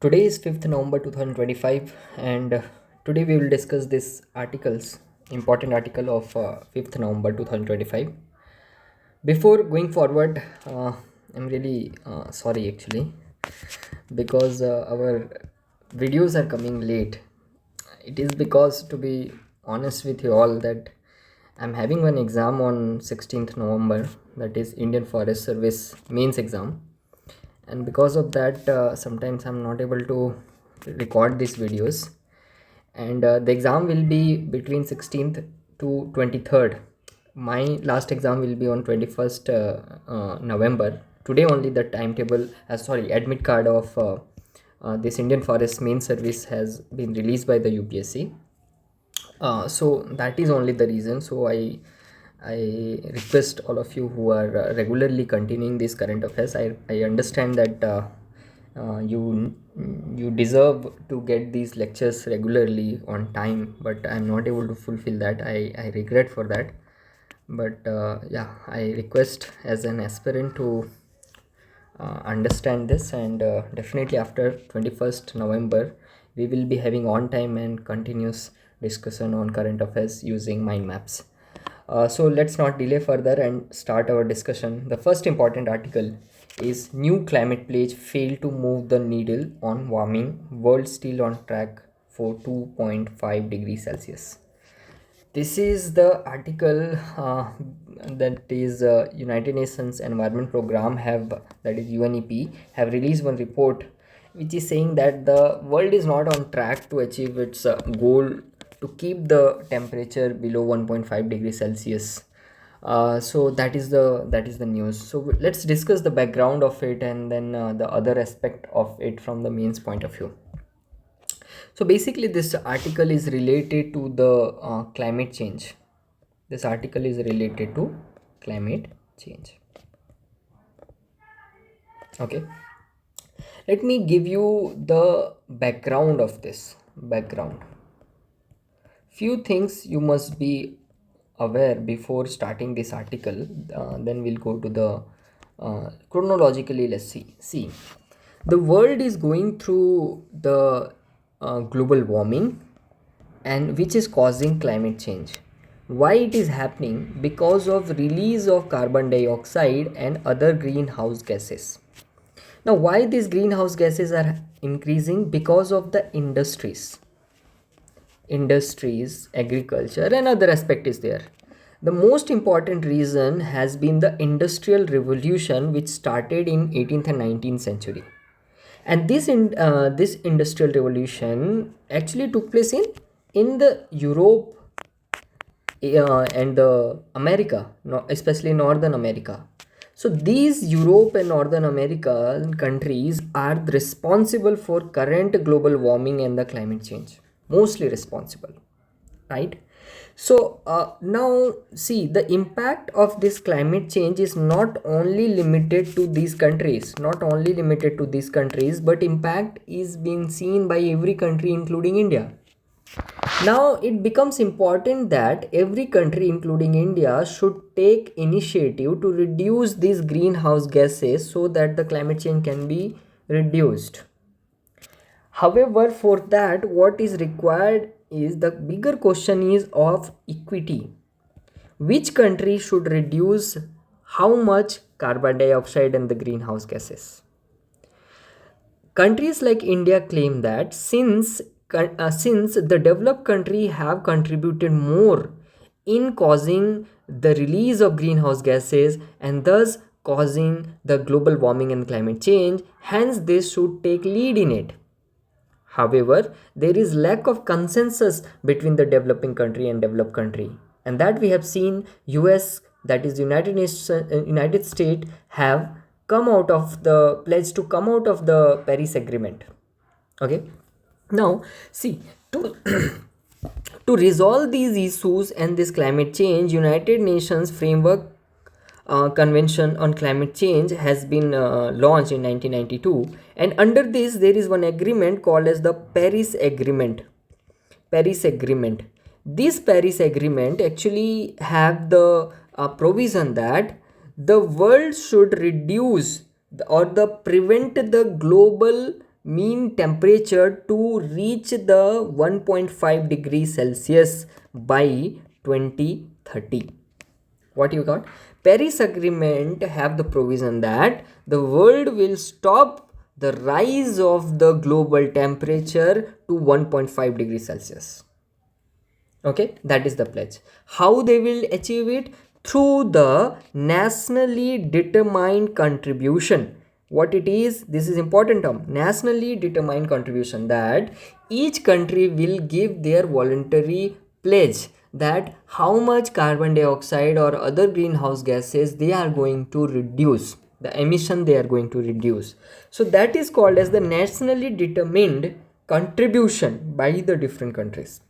Today is 5th November 2025 and today we will discuss this important article of 5th November 2025. Before going forward, I'm really sorry actually because our videos are coming late. It is because, to be honest with you all, that I'm having one exam on 16th November, that is Indian Forest Service mains exam, and because of that sometimes I'm not able to record these videos, and the exam will be between 16th to 23rd. My last exam will be on 21st November. Today only the timetable, sorry, admit card of this Indian Forest main service has been released by the UPSC. So that is only the reason. So I request all of you who are regularly continuing this current affairs. I understand that you deserve to get these lectures regularly on time, but I'm not able to fulfill that. I regret for that. But yeah, I request as an aspirant to understand this, and definitely after 21st November we will be having on time and continuous discussion on current affairs using mind maps. So let's not delay further and start our discussion. The first important article is new climate pledge failed to move the needle on warming, world still on track for 2.5 degrees Celsius. This is the article that is United Nations Environment Program have, that is UNEP, have released one report which is saying that the world is not on track to achieve its goal to keep the temperature below 1.5 degrees Celsius. So that is the news. So let's discuss the background of it, and then the other aspect of it from the mains point of view. So basically, this article is related to the climate change. This article is related to climate change. Okay. Let me give you the background of this. Background. Few things you must be aware before starting this article. Then we'll go to the chronologically. Let's see. The world is going through the global warming, and which is causing climate change. Why it is happening? Because of release of carbon dioxide and other greenhouse gases. Now, why these greenhouse gases are increasing? Because of the industries, agriculture, and other aspect is there. The most important reason has been the industrial revolution, which started in 18th and 19th century. And this industrial revolution actually took place in the Europe and the America, especially Northern America. So these Europe and Northern American countries are responsible for current global warming and the climate change, mostly responsible, right? So now see, the impact of this climate change is not only limited to these countries, but impact is being seen by every country including India. Now it becomes important that every country including India should take initiative to reduce these greenhouse gases so that the climate change can be reduced. However, for that, what is required is, the bigger question is of equity. Which country should reduce how much carbon dioxide and the greenhouse gases? Countries like India claim that since the developed country have contributed more in causing the release of greenhouse gases and thus causing the global warming and climate change, hence they should take lead in it. However, there is lack of consensus between the developing country and developed country, and that we have seen US, that is United States, have come out of the pledge to come out of the Paris Agreement. Okay, now see, to to resolve these issues and this climate change, United Nations framework convention on climate change has been launched in 1992, and under this there is one agreement called as the Paris Agreement. This Paris Agreement actually have the provision that the world should reduce or the prevent the global mean temperature to reach the 1.5 degrees Celsius by 2030. What you got? Paris Agreement have the provision that the world will stop the rise of the global temperature to 1.5 degrees Celsius. Okay, that is the pledge. How they will achieve it? Through the nationally determined contribution. What it is, this is important term, nationally determined contribution, that each country will give their voluntary pledge that how much carbon dioxide or other greenhouse gases they are going to reduce, the emission they are going to reduce. So that is called as the nationally determined contribution by the different countries.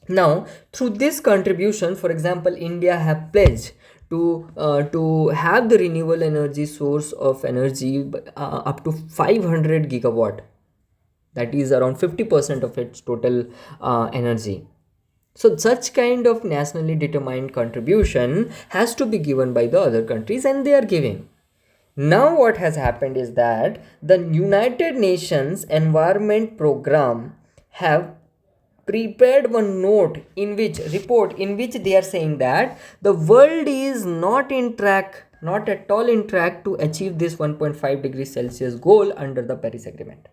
Now through this contribution, for example, India have pledged to have the renewable energy source of energy up to 500 gigawatt, that is around 50% of its total energy. So such kind of nationally determined contribution has to be given by the other countries, and they are giving. Now what has happened is that the United Nations Environment Program have prepared one note in which report in which they are saying that the world is not in track, not at all in track to achieve this 1.5 degrees Celsius goal under the Paris Agreement.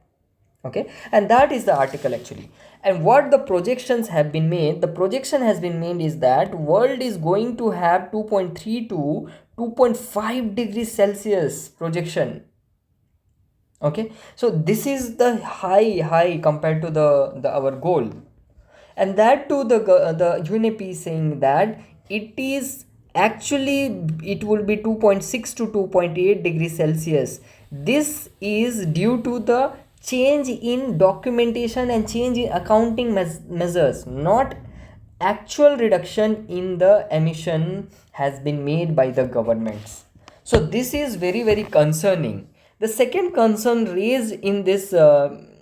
Okay, and that is the article actually. And what the projections have been made, the projection has been made is that world is going to have 2.3 to 2.5 degrees Celsius projection. Okay, so this is the high compared to the our goal. And that too, the UNEP is saying that it is actually, it will be 2.6 to 2.8 degrees Celsius. This is due to the change in documentation and change in accounting measures, not actual reduction in the emission has been made by the governments. So this is very concerning. The second concern raised in this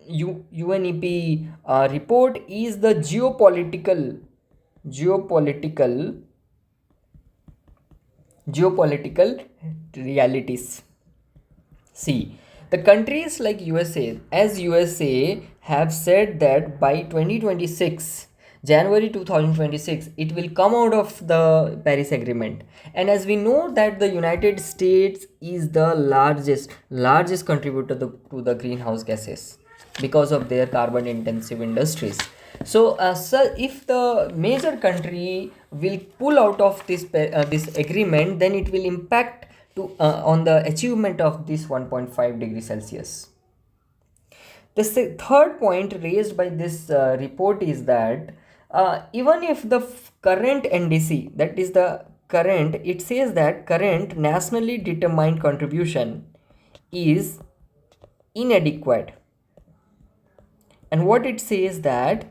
UNEP report is the geopolitical realities. See, the countries like USA, as USA have said that by 2026, January 2026, it will come out of the Paris Agreement. And as we know that the United States is the largest contributor to the greenhouse gases because of their carbon intensive industries. So, if the major country will pull out of this agreement, then it will impact to on the achievement of this 1.5 degrees Celsius. The third point raised by this report is that even if the current NDC, that is the current, it says that current nationally determined contribution is inadequate. And what it says that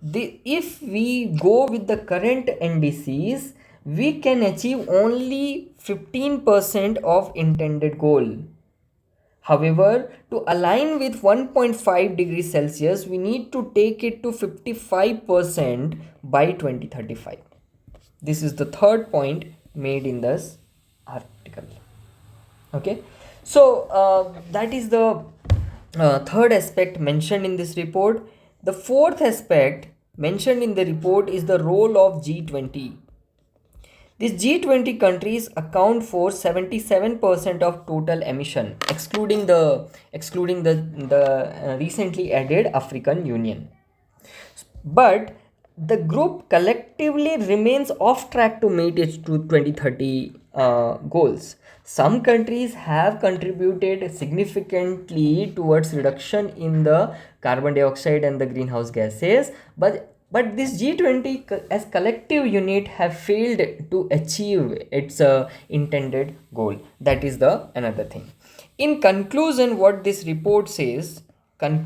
if we go with the current NDCs, we can achieve only 15% of intended goal. However, to align with 1.5 degrees Celsius, we need to take it to 55% by 2035. This is the third point made in this article. Okay, so that is the third aspect mentioned in this report. The fourth aspect mentioned in the report is the role of G20. These G20 countries account for 77% of total emission, excluding the recently added African Union. But the group collectively remains off track to meet its 2030 goals. Some countries have contributed significantly towards reduction in the carbon dioxide and the greenhouse gases, but this G20 as collective unit have failed to achieve its intended goal. That is the another thing. In conclusion, what this report says, in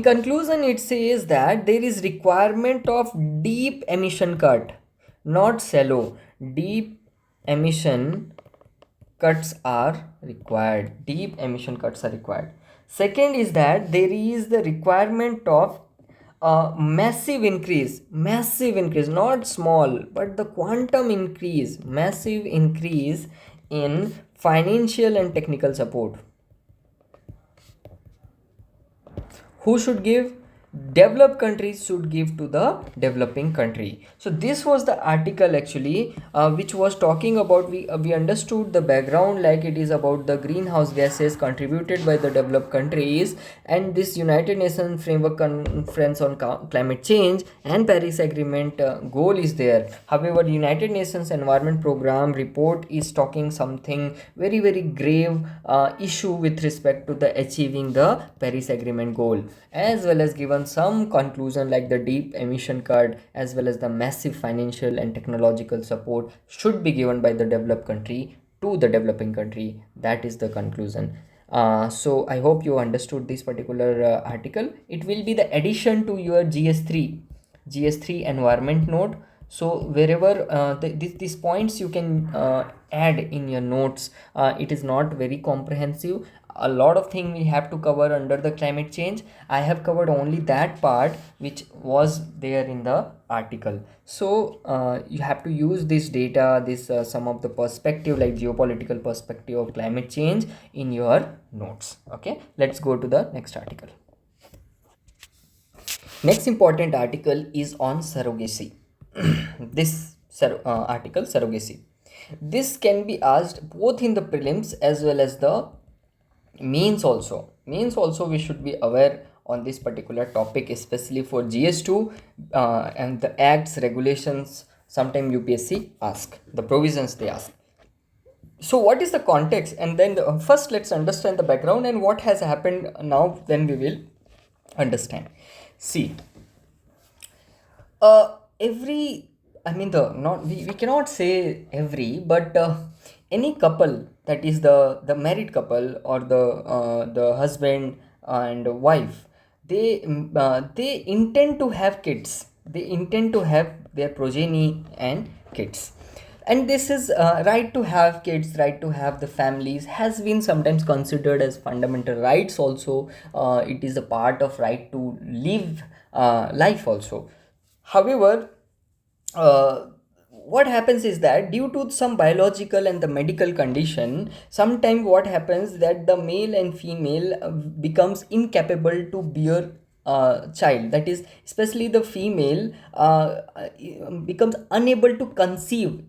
conclusion, it says that there is requirement of deep emission cut, not shallow. Deep emission cuts are required. Deep emission cuts are required. Second is that there is the requirement of massive increase, not small, but the quantum increase, massive increase in financial and technical support. Who should give? Developed countries should give to the developing country. So this was the article actually, which was talking about, we understood the background, like it is about the greenhouse gases contributed by the developed countries, and this United Nations Framework Conference on Climate Change and Paris Agreement goal is there. However, United Nations Environment Program report is talking something very very grave issue with respect to the achieving the Paris Agreement goal, as well as given some conclusion like the deep emission cut, as well as the massive financial and technological support should be given by the developed country to the developing country. That is the conclusion. So I hope you understood this particular article. It will be the addition to your GS3 environment note. So wherever these points you can add in your notes. It is not very comprehensive. A lot of things we have to cover under the climate change. I have covered only that part which was there in the article. So you have to use this data, this some of the perspective like geopolitical perspective of climate change in your notes. Okay, let's go to the next article. Next important article is on surrogacy. This article, surrogacy. This can be asked both in the prelims as well as the means also. Means also we should be aware on this particular topic, especially for GS2 and the acts, regulations. Sometime UPSC ask the provisions they ask. So what is the context, and then first let's understand the background and what has happened now, then we will understand. See, every, I mean, the not we cannot say every, but any couple, that is the married couple or the husband and wife, they intend to have kids. They intend to have their progeny and kids, and this is right to have kids, right to have the families has been sometimes considered as fundamental rights also. It is a part of right to live life also. However, what happens is that due to some biological and the medical condition, sometimes what happens that the male and female becomes incapable to bear child. That is, especially the female becomes unable to conceive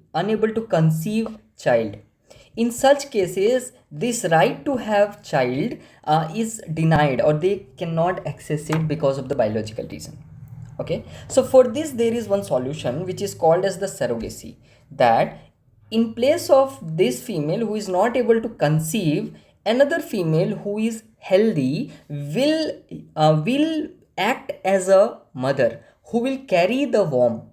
child. In such cases, this right to have child is denied, or they cannot access it because of the biological reason. Okay, so for this there is one solution which is called as the surrogacy, that in place of this female who is not able to conceive, another female who is healthy will act as a mother who will carry the womb,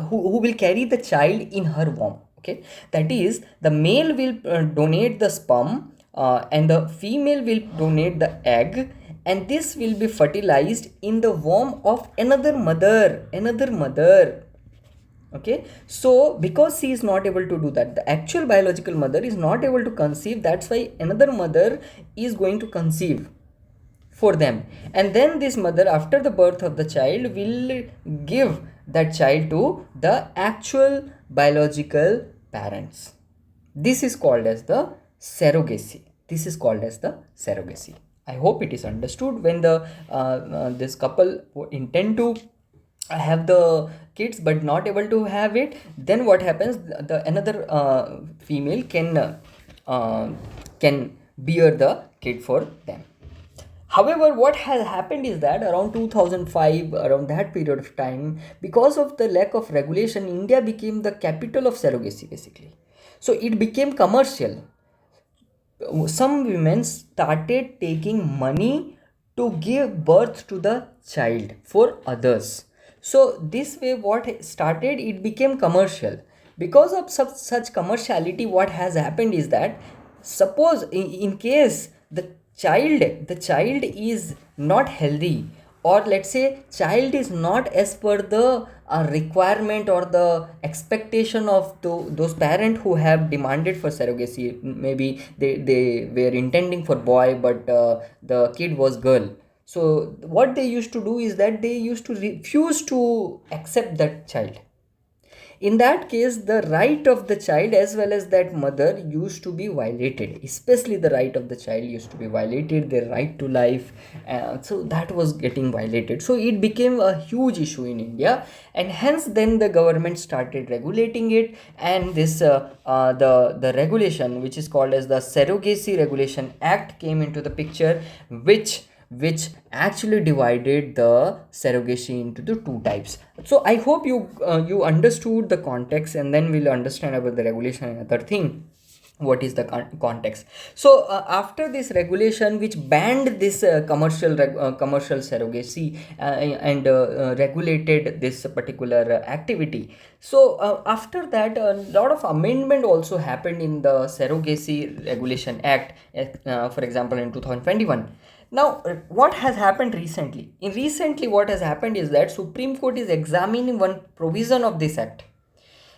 who will carry the child in her womb. Okay, that is, the male will donate the sperm and the female will donate the egg, and this will be fertilized in the womb of another mother. Okay, so because she is not able to do that, the actual biological mother is not able to conceive, that's why another mother is going to conceive for them, and then this mother after the birth of the child will give that child to the actual biological parents. This is called as the surrogacy. I hope it is understood. When the this couple intend to have the kids but not able to have it, then what happens, the another female can bear the kid for them. However, what has happened is that around 2005, around that period of time, because of the lack of regulation, India became the capital of surrogacy basically. So it became commercial. Some women started taking money to give birth to the child for others. So this way what started, it became commercial. Because of such commerciality, what has happened is that, suppose in case the child is not healthy, or let's say child is not as per the requirement or the expectation of those parents who have demanded for surrogacy. Maybe they were intending for boy, but the kid was girl. So what they used to do is that they used to refuse to accept that child. in that case the right of the child as well as that mother used to be violated, especially the right of the child used to be violated, their right to life. So that was getting violated, so it became a huge issue in India, and hence then the government started regulating it. And this the regulation which is called as the Surrogacy Regulation Act came into the picture, which actually divided the surrogacy into the two types. So I hope you understood the context, and then we'll understand about the regulation and other thing, what is the context. So after this regulation which banned this commercial surrogacy and regulated this particular activity, so after that a lot of amendment also happened in the Surrogacy Regulation Act, for example in 2021. Now what has happened recently? What has happened is that Supreme Court is examining one provision of this act.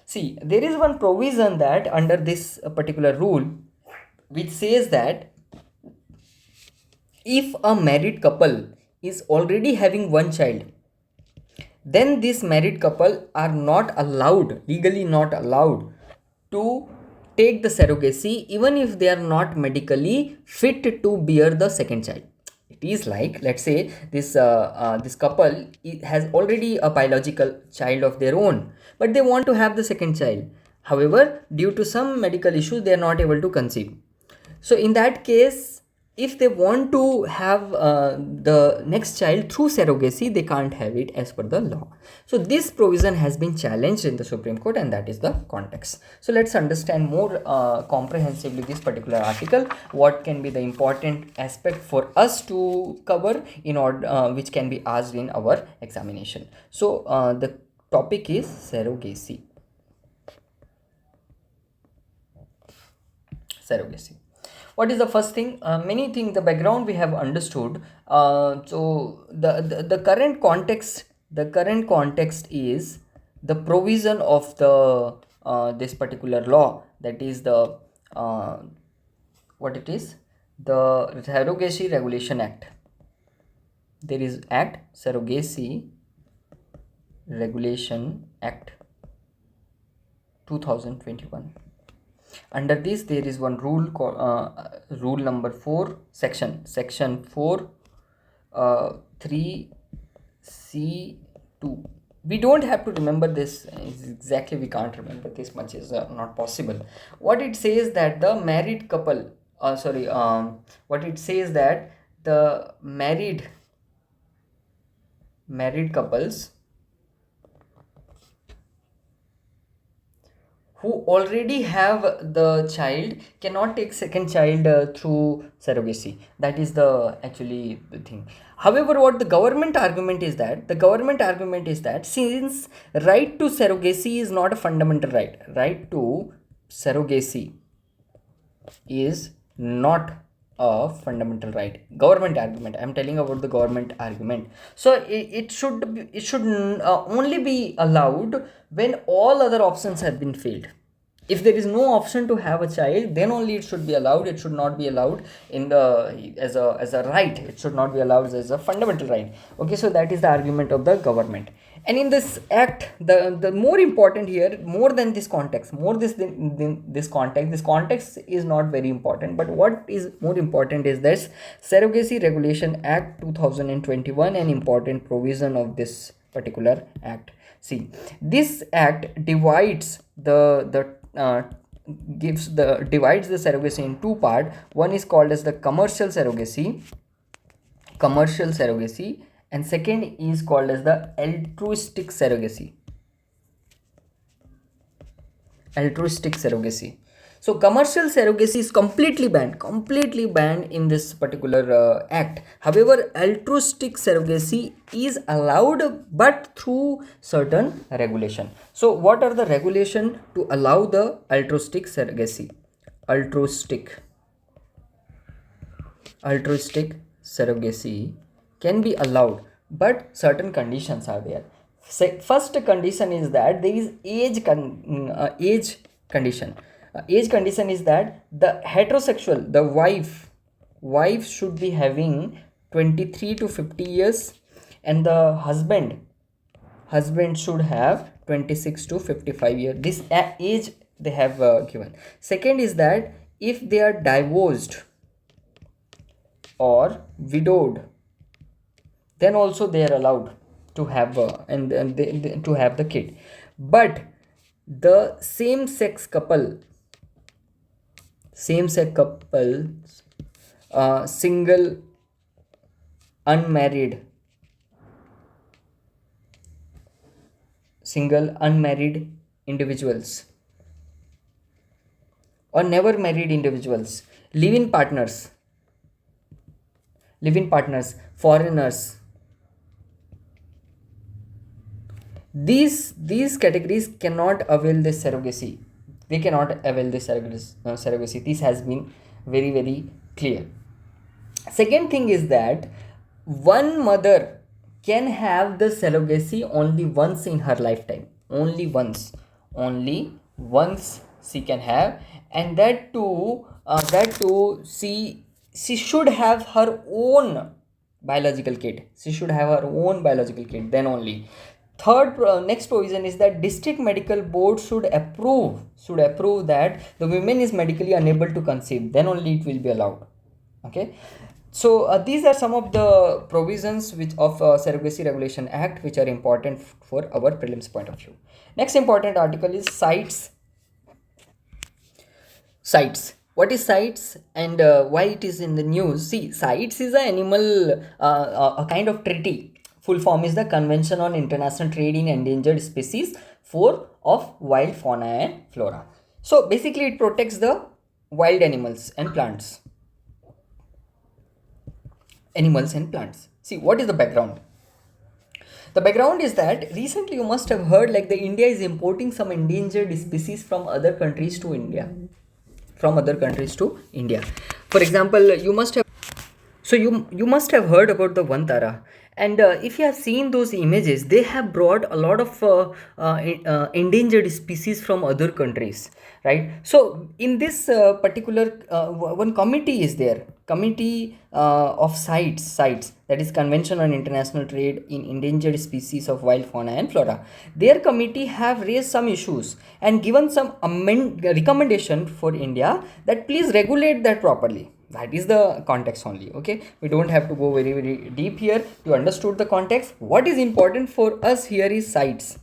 See, there is one provision that under this particular rule which says that if a married couple is already having one child, then this married couple are not allowed, legally not allowed, to take the surrogacy even if they are not medically fit to bear the second child. It is like, let's say this couple has already a biological child of their own, but they want to have the second child. However, due to some medical issues they are not able to conceive. So in that case, if they want to have the next child through surrogacy, they can't have it as per the law. So this provision has been challenged in the Supreme Court, and that is the context. So let's understand more comprehensively this particular article, what can be the important aspect for us to cover in order which can be asked in our examination. So the topic is surrogacy. What is the first thing? Many things, the background we have understood. So the current context is the provision of the this particular law, that is the what it is, the Surrogacy Regulation Act. There is Act, Surrogacy Regulation Act 2021. Under this there is one rule called rule number 4, section 4 3C2. We don't have to remember this exactly, we can't remember this much, is not possible. What it says that the married couple what it says that the married couples who already have the child cannot take second child through surrogacy. That is the actually the thing. However, what the government argument is that since right to surrogacy is not a fundamental right to surrogacy is not a fundamental right. Government argument, I'm telling about the government argument. So it should only be allowed when all other options have been failed. If there is no option to have a child, then only it should be allowed. It should not be allowed in the as a right. It should not be allowed as a fundamental right. Okay, so that is the argument of the government. And in this act, the more important here, more than this context, this context is not very important, but what is more important is this Surrogacy Regulation Act 2021, an important provision of this particular act. See, this act divides divides the surrogacy in two parts. One is called as the commercial surrogacy, and second is called as the altruistic surrogacy. So commercial surrogacy is completely banned in this particular act. However, altruistic surrogacy is allowed, but through certain regulation. So what are the regulation to allow the altruistic surrogacy? Altruistic surrogacy can be allowed, but certain conditions are there. First condition is that there is age condition. Age condition is that the heterosexual, the wife should be having 23 to 50 years, and the husband should have 26 to 55 years. This age they have given. Second is that if they are divorced or widowed, then also they are allowed to have and to have the kid. But the same sex couple, single unmarried individuals or never married individuals, live-in partners, foreigners, these categories cannot avail this surrogacy. They cannot avail this surrogacy. This has been very, very clear. Second thing is that one mother can have the surrogacy only once in her lifetime. Only once she can have, and that too she should have her own biological kid. Then only. Third, next provision is that district medical board should approve that the woman is medically unable to conceive. Then only it will be allowed. Okay. So these are some of the provisions which of Surrogacy Regulation Act which are important for our prelims point of view. Next important article is CITES. CITES. What is CITES and why it is in the news? See, CITES is a kind of treaty. Full form is the Convention on International Trade in Endangered Species of Wild Fauna and Flora. So basically it protects the wild animals and plants. See, what is the background? The background is that recently you must have heard like the India is importing some endangered species from other countries to India. For example, you must have heard about the Vantara, and if you have seen those images, they have brought a lot of endangered species from other countries, right? So in this particular one committee is there, of CITES, that is Convention on International Trade in Endangered Species of Wild Fauna and Flora. Their committee have raised some issues and given some recommendation for India that please regulate that properly. That is the context only. Okay, we don't have to go very, very deep here. You understood the context. What is important for us here is CITES.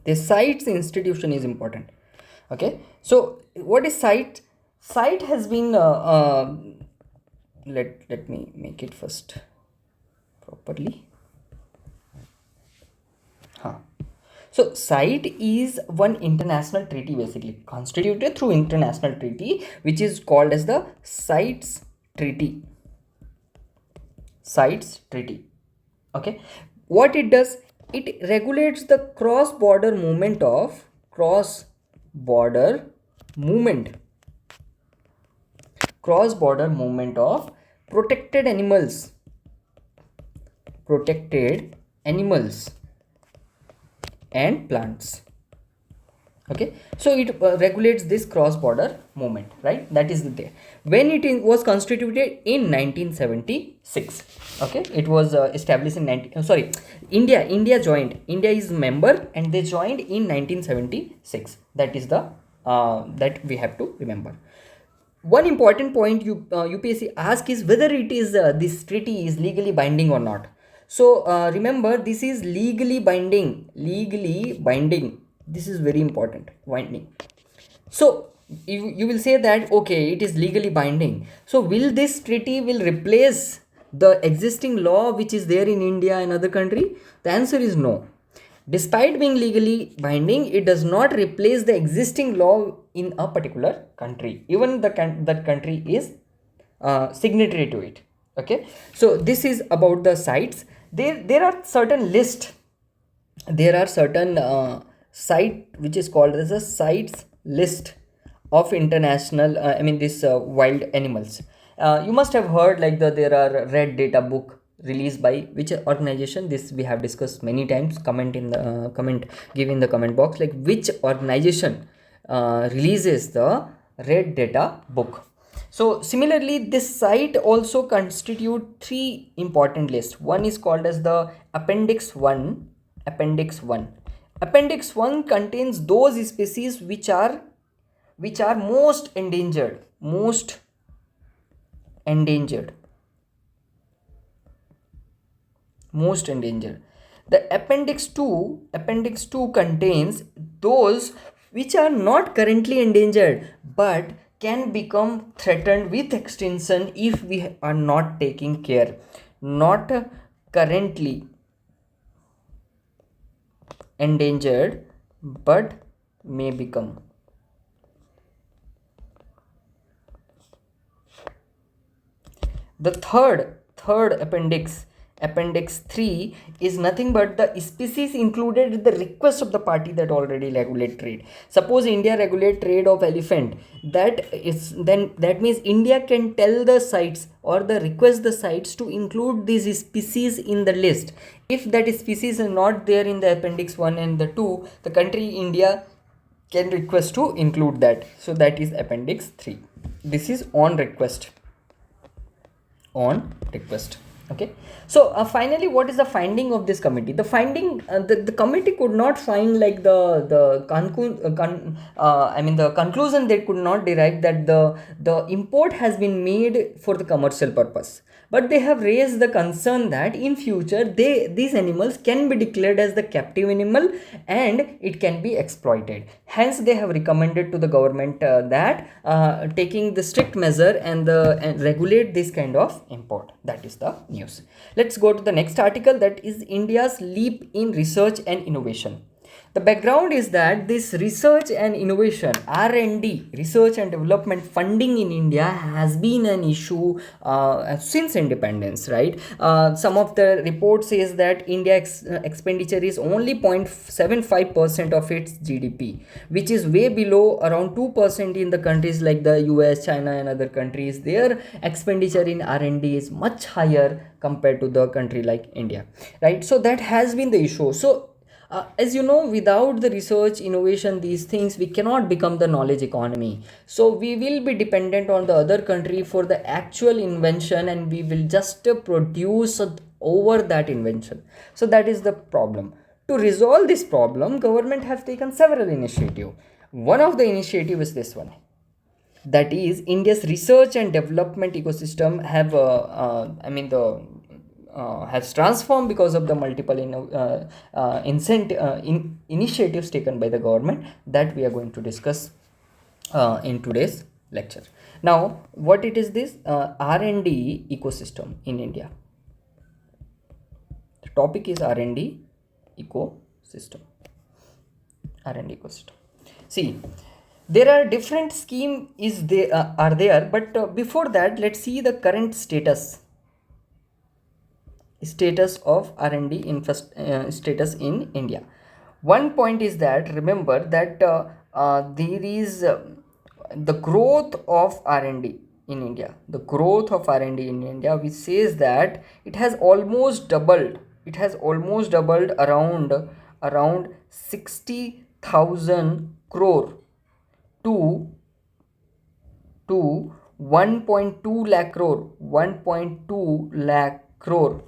The CITES institution is important. Okay, so what is CITES? CITES has been let me make it first properly. So CITES is one international treaty basically constituted through international treaty which is called as the CITES Treaty. Okay, what it does, it regulates the cross-border movement of protected animals and plants. Okay, so it regulates this cross-border movement, right? That is there. When it was constituted in 1976. Okay, it was established in India joined. India is member and they joined in 1976. That is the that we have to remember. One important point UPSC ask is whether it is this treaty is legally binding or not. So remember, this is legally binding. This is very important. Binding. So you will say that okay, it is legally binding. So will this treaty will replace the existing law which is there in India and other country? The answer is no. Despite being legally binding, it does not replace the existing law in a particular country, even that country is signatory to it. Okay, so this is about the CITES. There are certain site which is called as a CITES list of international wild animals. You must have heard like there are red data book released by which organization. This we have discussed many times. Give in the comment box like which organization releases the red data book. So similarly, this site also constitute 3 important lists. One is called as the Appendix 1. Appendix 1 contains those species which are most endangered, endangered. The appendix 2 contains those which are not currently endangered but can become threatened with extinction if we are not taking care. Not currently endangered but may become. The third appendix 3 is nothing but the species included at the request of the party that already regulate trade. Suppose India regulate trade of elephant, that means India can tell the CITES or the request the CITES to include these species in the list. If that species is not there in the appendix 1 and the 2, the country India can request to include that. So that is appendix 3. This is on request. Okay, so finally, what is the finding of this committee? The finding, the committee could not find like the conclusion they could not derive that the import has been made for the commercial purpose, but they have raised the concern that in future these animals can be declared as the captive animal and it can be exploited. Hence they have recommended to the government that taking the strict measure and regulate this kind of import. That is the news. Let's go to the next article, that is India's leap in research and innovation. The background is that this research and innovation, R&D, research and development funding in India has been an issue since independence, right? Some of the report says that India expenditure is only 0.75% of its GDP, which is way below around 2% in the countries like the US, China and other countries. Their expenditure in R&D is much higher compared to the country like India, right? So that has been the issue. So as you know, without the research, innovation, these things, we cannot become the knowledge economy. So we will be dependent on the other country for the actual invention, and we will just produce over that invention. So that is the problem. To resolve this problem, government have taken several initiatives. One of the initiative is this one. That is, India's research and development ecosystem have, has transformed because of the multiple initiatives taken by the government that we are going to discuss in today's lecture. Now, what it is this R&D ecosystem in India? The topic is R&D ecosystem. R&D ecosystem. See, there are different scheme are there, but before that, let's see the current status of R&D status in India. One point is that, remember that there is the growth of R&D in India. The growth of R&D in India, which says that it has almost doubled. It has almost doubled around 60,000 crore to 1.2 lakh crore. 1.2 lakh crore.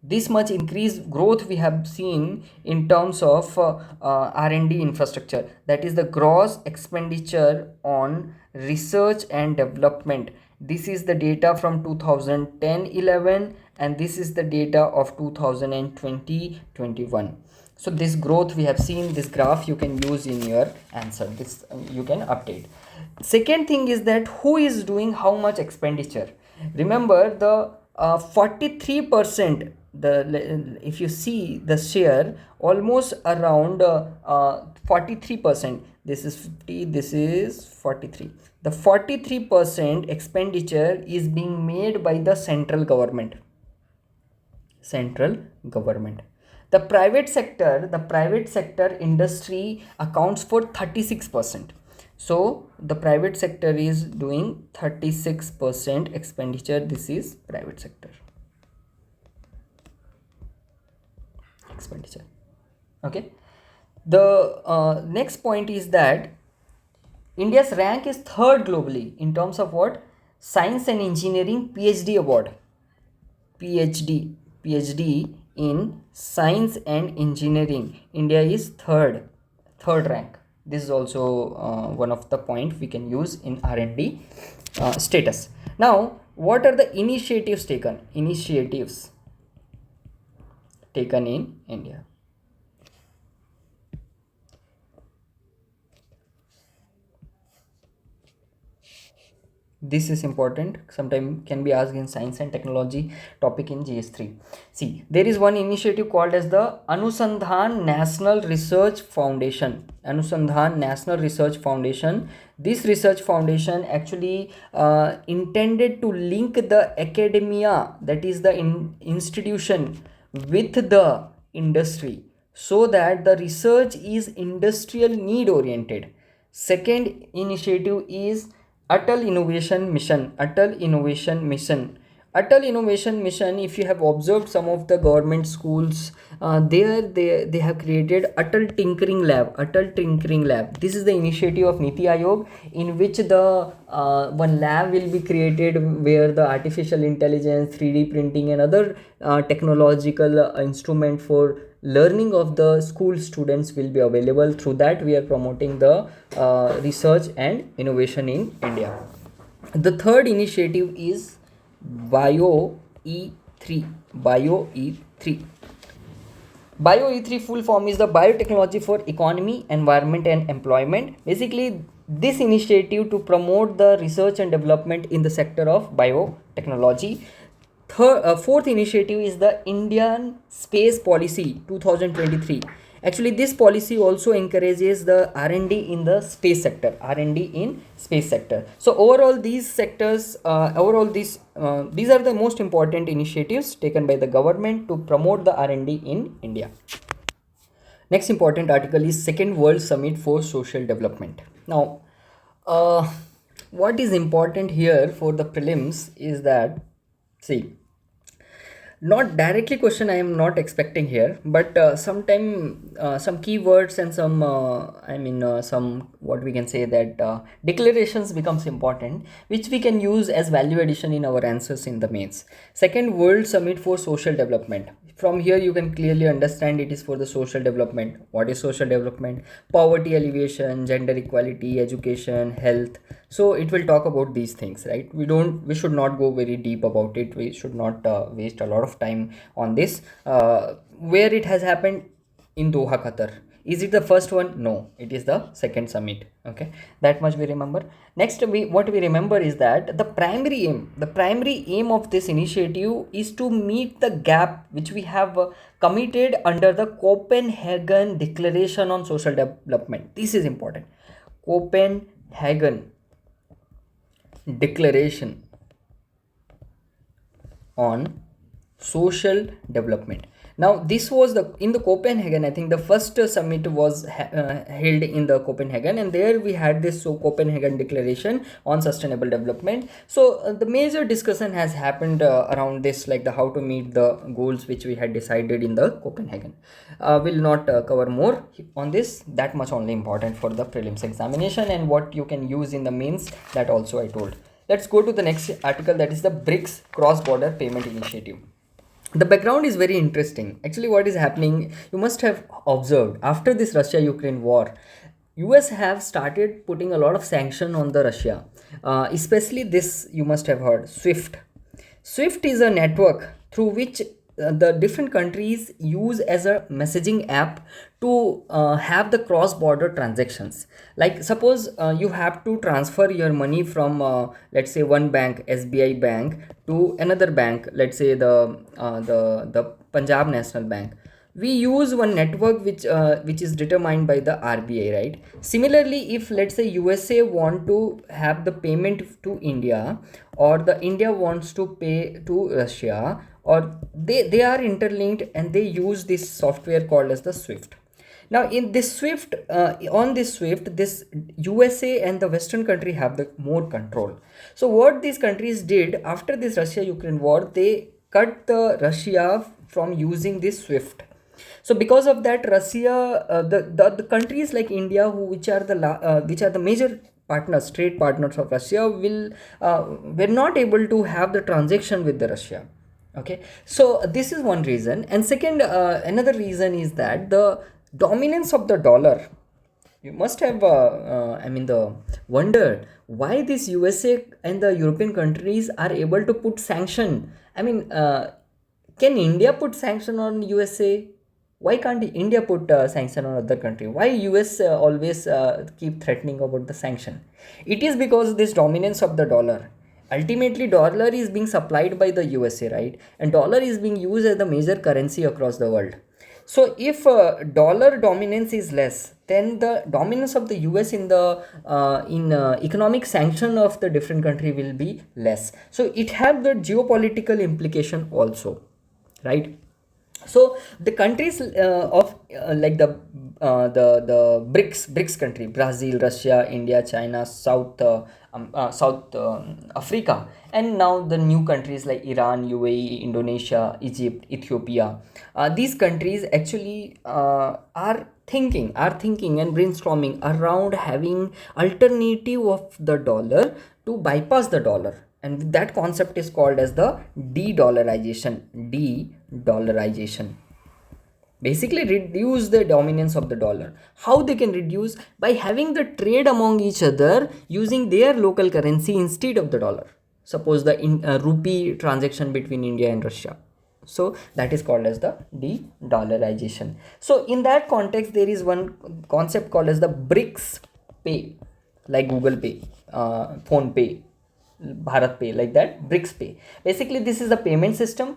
This much increased growth we have seen in terms of R&D infrastructure. That is the gross expenditure on research and development. This is the data from 2010-11 and this is the data of 2020-21. So this growth we have seen, this graph you can use in your answer. This you can update. Second thing is that who is doing how much expenditure. Remember the 43%, if you see the share, almost around 43%. This is 50, this is 43. The 43% expenditure is being made by the central government. The private sector industry accounts for 36%. So the private sector is doing 36% expenditure. This is private sector expenditure. Okay. The next point is that India's rank is third globally in terms of what? Science and engineering PhD award. PhD in science and engineering, India is third rank. This is also one of the point we can use in R&D status. Now, what are the initiatives taken in India? This is important, sometimes can be asked in science and technology topic in GS3. See, there is one initiative called as the Anusandhan National Research Foundation. This research foundation actually intended to link the academia, that is the institution, with the industry, so that the research is industrial need oriented. Second initiative is Atal Innovation Mission. Atal Innovation Mission, if you have observed some of the government schools, there they have created Atal Tinkering Lab. This is the initiative of Niti Aayog, in which the one lab will be created where the artificial intelligence, 3D printing and other technological instrument for learning of the school students will be available. Through that, we are promoting the research and innovation in India. The third initiative is Bio E3. Bio E3 full form is the biotechnology for economy, environment and employment. Basically, this initiative to promote the research and development in the sector of biotechnology. Fourth initiative is the Indian Space Policy 2023. Actually, this policy also encourages the R&D in the space sector. So overall, these sectors, these are the most important initiatives taken by the government to promote the R&D in India. Next important article is Second World Summit for Social Development. Now, what is important here for the prelims is that, see, not directly question I am not expecting here, but sometime some keywords and some some, what we can say, that declarations becomes important, which we can use as value addition in our answers in the mains. Second World Summit for Social Development. From here you can clearly understand it is for the social development. What is social development? Poverty alleviation, gender equality, education, health. So it will talk about these things, right? We should not go very deep about it. We should not waste a lot of time on this. Where it has happened? In Doha, Qatar. Is it the first one? No, it is the second summit. Okay, that much we remember. Next, what we remember is that the primary aim of this initiative is to meet the gap which we have committed under the Copenhagen Declaration on Social Development. This is important. Copenhagen Declaration on Social Development. Now, this was in the Copenhagen. I think the first summit was held in the Copenhagen, and there we had this Copenhagen Declaration on Sustainable Development. So the major discussion has happened around this, like the how to meet the goals which we had decided in the Copenhagen. Will not cover more on this. That much only important for the prelims examination, and what you can use in the mains, that also I told. Let's go to the next article, that is the BRICS Cross-Border Payment Initiative. The background is very interesting. Actually, what is happening, you must have observed, after this Russia-Ukraine war, US have started putting a lot of sanction on the Russia. Especially this, you must have heard, SWIFT. SWIFT is a network through which the different countries use as a messaging app to have the cross-border transactions. Like suppose you have to transfer your money from let's say one bank, SBI bank, to another bank, let's say the Punjab National Bank. We use one network which is determined by the RBI, right? Similarly, if let's say USA want to have the payment to India, or the India wants to pay to Russia, or they are interlinked, and they use this software called as the SWIFT. Now in this SWIFT, this USA and the Western country have the more control. So what these countries did after this Russia-Ukraine war, they cut the Russia from using this SWIFT. So because of that, Russia, the countries like India, which are the major partners, trade partners of Russia, were not able to have the transaction with the Russia. Okay, so this is one reason, and second, another reason is that the dominance of the dollar. You must have, the wondered why this USA and the European countries are able to put sanction. Can India put sanction on USA? Why can't India put sanction on other country? Why US always keep threatening about the sanction? It is because this dominance of the dollar. Ultimately, dollar is being supplied by the USA, right? And dollar is being used as the major currency across the world. So if dollar dominance is less, then the dominance of the US in the in economic sanction of the different country will be less. So it have the geopolitical implication also, right? So the countries of like the BRICS country, Brazil, Russia, India, China, South Africa, and now the new countries like Iran, UAE, Indonesia, Egypt, Ethiopia. These countries actually are thinking and brainstorming around having alternative of the dollar to bypass the dollar, and that concept is called as the de-dollarization. Basically reduce the dominance of the dollar. How they can reduce? By having the trade among each other using their local currency instead of the dollar. Suppose the rupee transaction between India and Russia, so that is called as the de-dollarization. So in that context, there is one concept called as the BRICS pay, like Google Pay, Phone Pay, Bharat Pay, like that, BRICS Pay. Basically, this is the payment system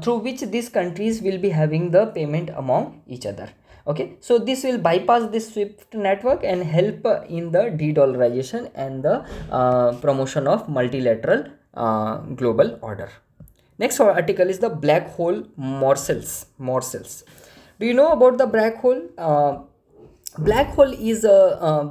through which these countries will be having the payment among each other. Okay, so this will bypass this SWIFT network and help in the de-dollarization and the promotion of multilateral global order. Next article is the black hole morsels. Morsels. Do you know about the black hole? Black hole is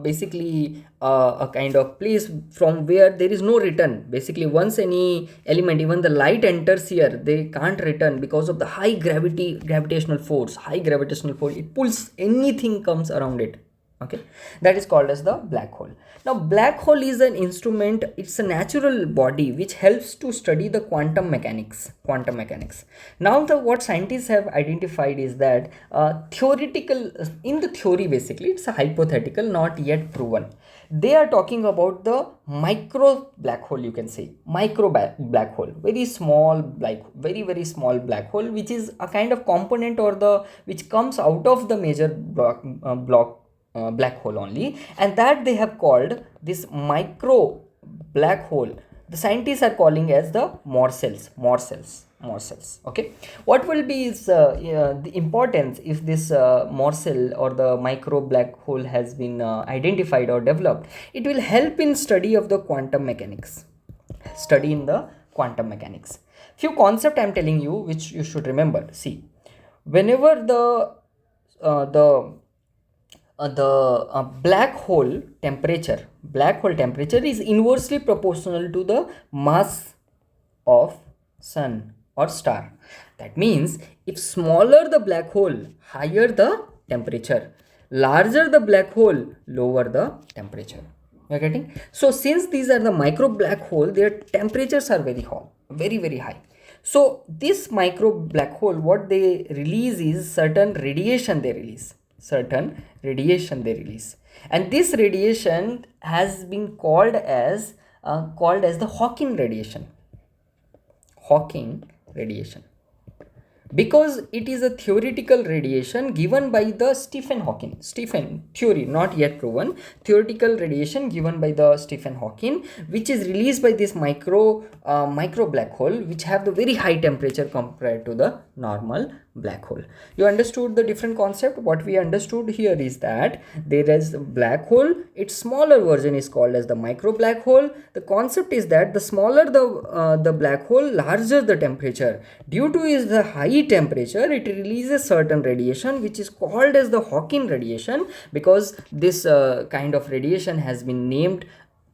basically a kind of place from where there is no return. Basically, once any element, even the light enters here, they can't return because of the high gravitational force. High gravitational force, it pulls anything comes around it. Okay, that is called as the black hole. Now black hole is an instrument, it's a natural body which helps to study the quantum mechanics. Now the what scientists have identified is that theoretical, in the theory, basically it's a hypothetical, not yet proven. They are talking about the micro black hole, you can say micro black hole, very small, like very small black hole, which is a kind of component or the which comes out of the major black hole only, and that they have called this micro black hole. The scientists are calling as the morsels. Okay, what will be is the importance if this morsel or the micro black hole has been identified or developed? It will help in study of the quantum mechanics. Study in the quantum mechanics. Few concept I'm telling you which you should remember. See, whenever the black hole temperature is inversely proportional to the mass of sun or star. That means if smaller the black hole, higher the temperature, larger the black hole, lower the temperature. You are getting? So since these are the micro black hole, their temperatures are very high, very high. So this micro black hole, what they release is certain radiation they release. And this radiation has been called as the Hawking radiation, because it is a theoretical radiation given by the Stephen theory, not yet proven, theoretical radiation given by the Stephen Hawking, which is released by this micro black hole, which have the very high temperature compared to the normal black hole. You understood the different concept? What we understood here is that there is a black hole, its smaller version is called as the micro black hole. The concept is that the smaller the black hole, larger the temperature. Due to is the high temperature, it releases certain radiation which is called as the Hawking radiation, because this kind of radiation has been named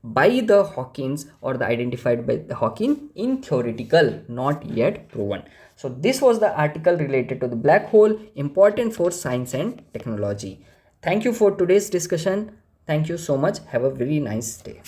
by the Hawkins or the identified by the Hawking in theoretical, not yet proven. So this was the article related to the black hole, important for science and technology. Thank you for today's discussion. Thank you so much. Have a very nice day.